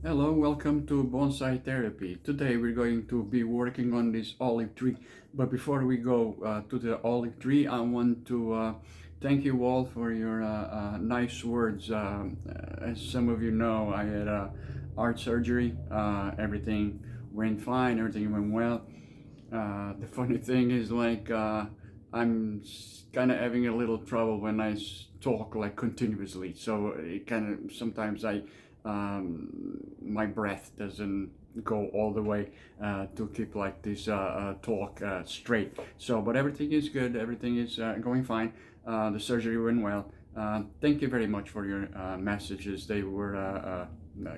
Hello, welcome to Bonsai Therapy. Today we're going to be working on this olive tree. But before we go to the olive tree, I want to thank you all for your nice words. As some of you know, I had art surgery. Everything went fine, everything went well. The funny thing is, I'm kind of having a little trouble when talk like continuously. So it kind of sometimes my breath doesn't go all the way to keep like this talk straight. So, but everything is good. Everything is going fine. The surgery went well. Thank you very much for your messages. They were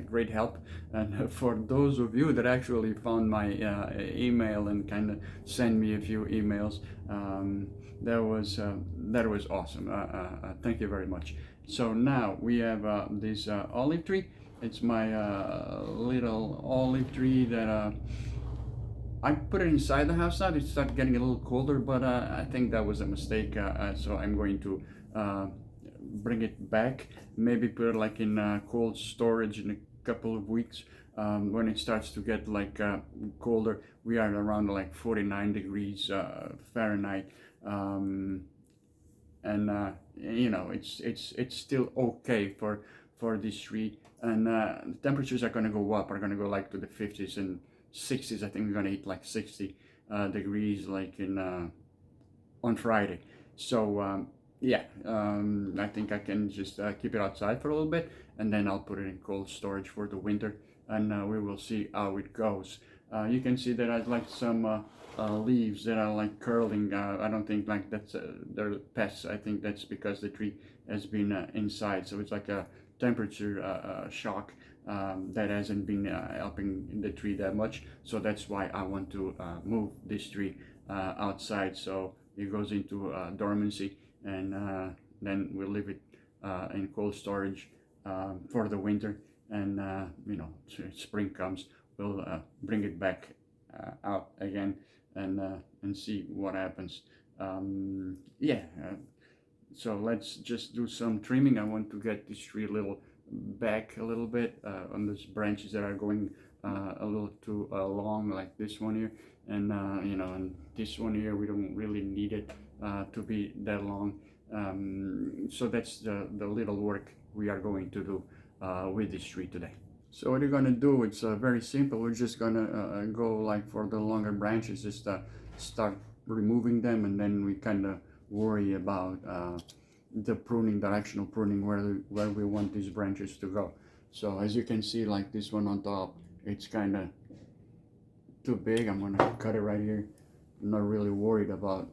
great help. And for those of you that actually found my email and kind of send me a few emails, that was awesome. Thank you very much. So now we have this olive tree. It's my little olive tree that I put it inside the house now. It started getting a little colder, but I think that was a mistake. So I'm going to bring it back. Maybe put it like in cold storage in a couple of weeks. When it starts to get colder, we are around like 49 degrees Fahrenheit. And it's still okay for this tree, and the temperatures are going to go up, are going to go like to the 50s and 60s. I think we're going to hit like 60 degrees like in on Friday. So I think I can just keep it outside for a little bit, and then I'll put it in cold storage for the winter, and we will see how it goes. You can see that I like some leaves that are like curling. I don't think like that's they're pests. I think that's because the tree has been inside, so it's like a temperature shock that hasn't been helping the tree that much. So that's why I want to move this tree outside, so it goes into dormancy, and then we'll leave it in cold storage for the winter. And spring comes, we'll bring it back out again, and see what happens. So let's just do some trimming. I want to get this tree a little back a little bit on those branches that are going a little too long, like this one here, and and this one here we don't really need it to be that long. So that's the little work we are going to do with this tree today. So what you're gonna do, it's very simple. We're just gonna go like for the longer branches, just start removing them, and then we kind of worry about the pruning, directional pruning, where we want these branches to go. So as you can see, like this one on top, it's kind of too big. I'm gonna cut it right here. I'm not really worried about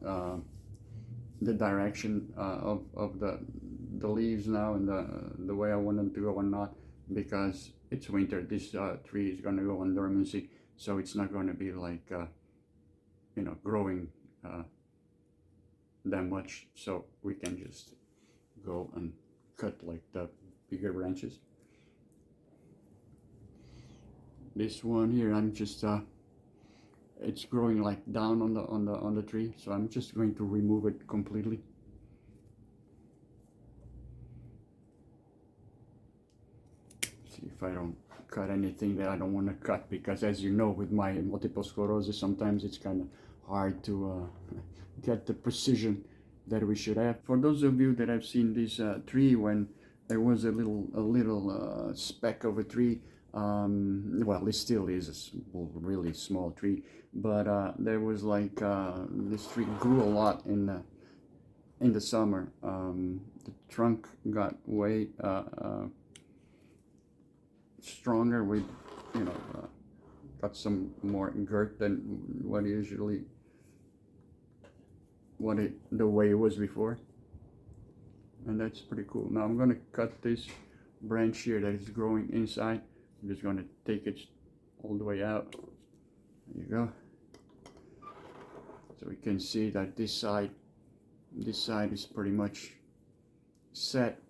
the direction of the leaves now, and the way I want them to go or not, because it's winter. This tree is gonna go on dormancy, so it's not gonna be like growing that much. So we can just go and cut like the bigger branches. This one here, I'm just it's growing like down on the tree, so I'm just going to remove it completely. See if I don't cut anything that I don't want to cut, because as you know, with my multiple sclerosis, sometimes it's kind of hard to get the precision that we should have. For those of you that have seen this tree when there was a little speck of a tree, well, it still is a really small tree, but there was like this tree grew a lot in the summer. The trunk got way stronger with got some more girth than what usually the way it was before, and that's pretty cool. Now I'm gonna cut this branch here that is growing inside. I'm just gonna take it all the way out. There you go. So we can see that this side is pretty much set.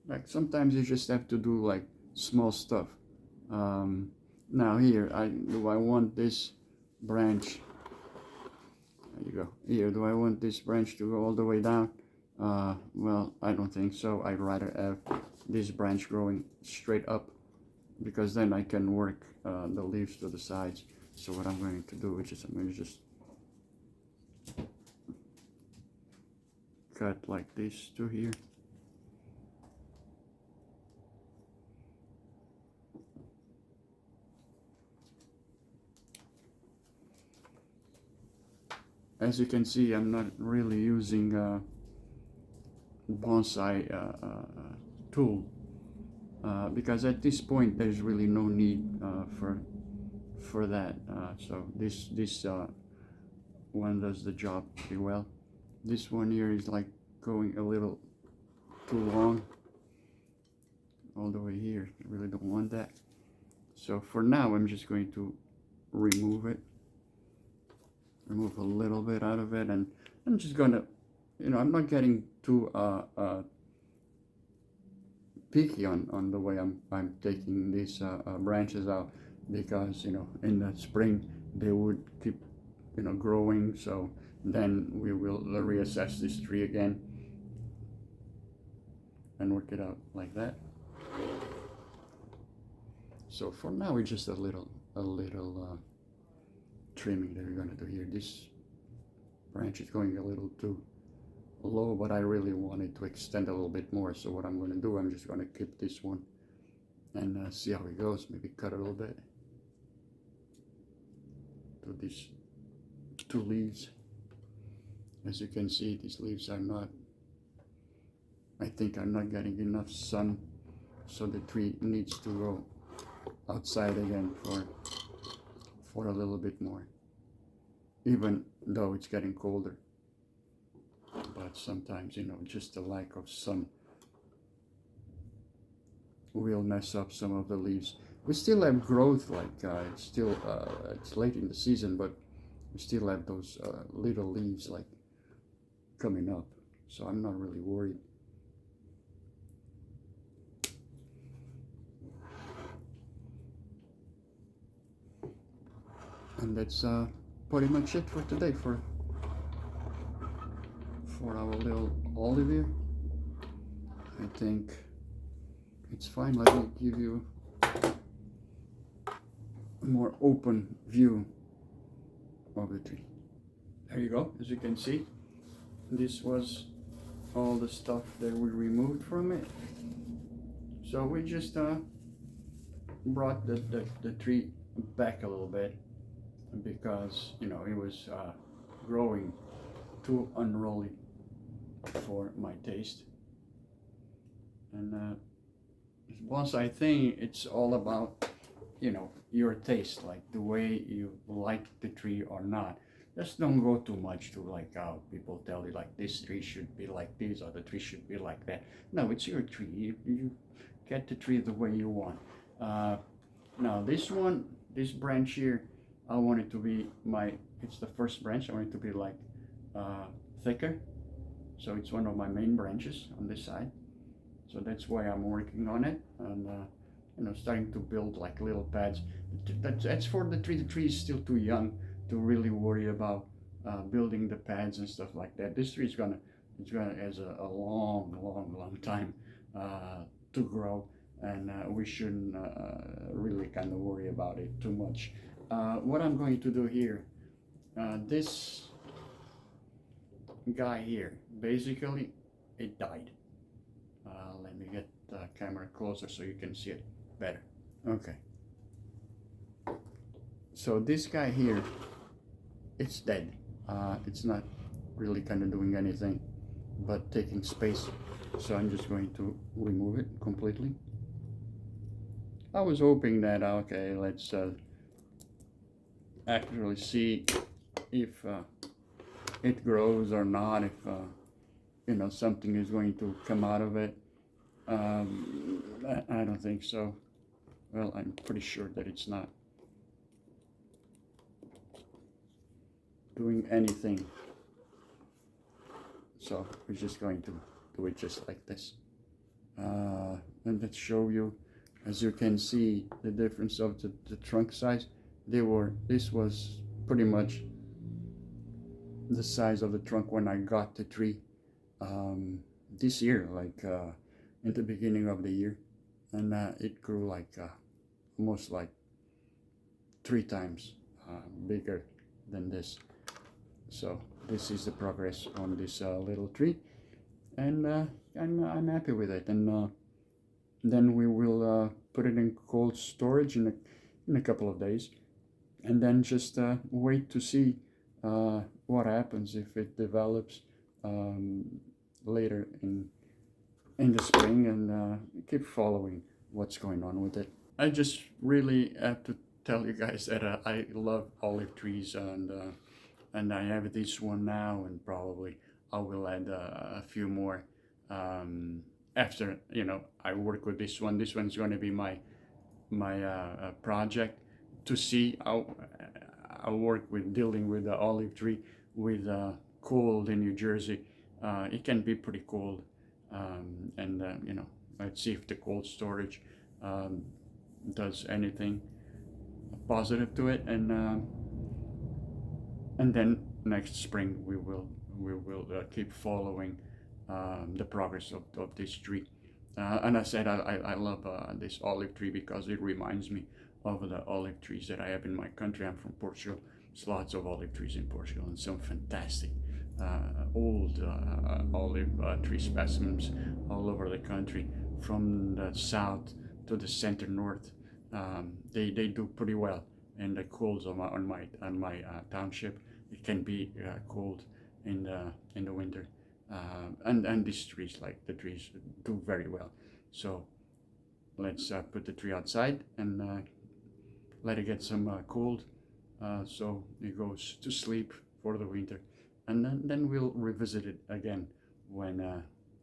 Like sometimes you just have to do like small stuff. Now here, do I want this branch? There you go. Here, do I want this branch to go all the way down, Well, I don't think so. I'd rather have this branch growing straight up, because then I can work the leaves to the sides. So what I'm going to do is I'm going to just cut like this to here. As you can see, I'm not really using bonsai tool, because at this point there's really no need for that. So this one does the job pretty well. This one here is like going a little too long all the way here. I really don't want that. So for now I'm just going to remove a little bit out of it, and I'm just gonna, I'm not getting too picky on the way I'm taking these branches out, because in the spring they would keep growing. So then we will reassess this tree again and work it out like that. So for now it's just a little trimming that we're gonna do here. This branch is going a little too low, but I really want it to extend a little bit more. So what I'm going to do, I'm just going to keep this one and see how it goes. Maybe cut a little bit to these two leaves. As you can see, these leaves are not, I think I'm not getting enough sun, so the tree needs to go outside again for a little bit more, even though it's getting colder. But sometimes, just the lack of sun will mess up some of the leaves. We still have growth, like it's late in the season, but we still have those little leaves like coming up. So I'm not really worried. And that's pretty much it for today for our little olive here. I think it's fine. Let me give you a more open view of the tree. There you go. As you can see, this was all the stuff that we removed from it. So we just brought the tree back a little bit, because it was growing too unruly for my taste. And this bonsai thing, it's all about your taste, like the way you like the tree or not. Just don't go too much to like how people tell you like this tree should be like this or the tree should be like that. No, it's your tree. You get the tree the way you want. Now this branch here, I want it to be it's the first branch. I want it to be like thicker. So it's one of my main branches on this side. So that's why I'm working on it, and starting to build like little pads. That's for the tree. The tree is still too young to really worry about building the pads and stuff like that. This tree has a long time to grow, and we shouldn't really kind of worry about it too much. What I'm going to do here, this guy here, basically it died. Let me get the camera closer so you can see it better. Okay, so this guy here, it's dead. It's not really kind of doing anything but taking space, so I'm just going to remove it completely. I was hoping that, okay, let's actually see if it grows or not, if something is going to come out of it. I don't think so. Well, I'm pretty sure that it's not doing anything. So we're just going to do it just like this. And let's show you, as you can see, the difference of the trunk size. This was pretty much the size of the trunk when I got the tree, this year, like in the beginning of the year, and it grew like almost like 3 times bigger than this. So this is the progress on this little tree, and I'm happy with it. And then we will put it in cold storage in a couple of days, and then just wait to see what happens if it develops um, later in the spring, and keep following what's going on with it. I just really have to tell you guys that I love olive trees, and I have this one now, and probably I will add a few more after I work with this one. This one's going to be my project to see how I work with dealing with the olive tree with cold in New Jersey. It can be pretty cold, and let's see if the cold storage um, does anything positive to it, and then next spring we will keep following the progress of this tree. And I said I love this olive tree because it reminds me of the olive trees that I have in my country. I'm from Portugal. There's lots of olive trees in Portugal, and some fantastic old olive tree specimens all over the country, from the south to the center north. They do pretty well, and the colds on my township. It can be cold in the winter, and these trees, like the trees, do very well. So let's put the tree outside and let it get some cold, so it goes to sleep for the winter, and then we'll revisit it again when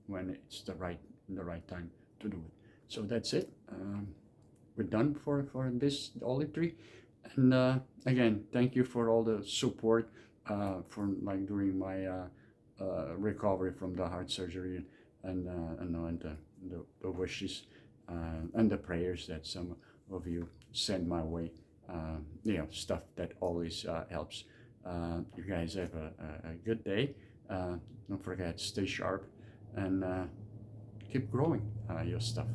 it's the right time to do it. So that's it. We're done for this olive tree, and again, thank you for all the support for like during my recovery from the heart surgery, and the wishes and the prayers that some of you send my way. Stuff that always helps. You guys have a good day. Don't forget, stay sharp, and keep growing your stuff.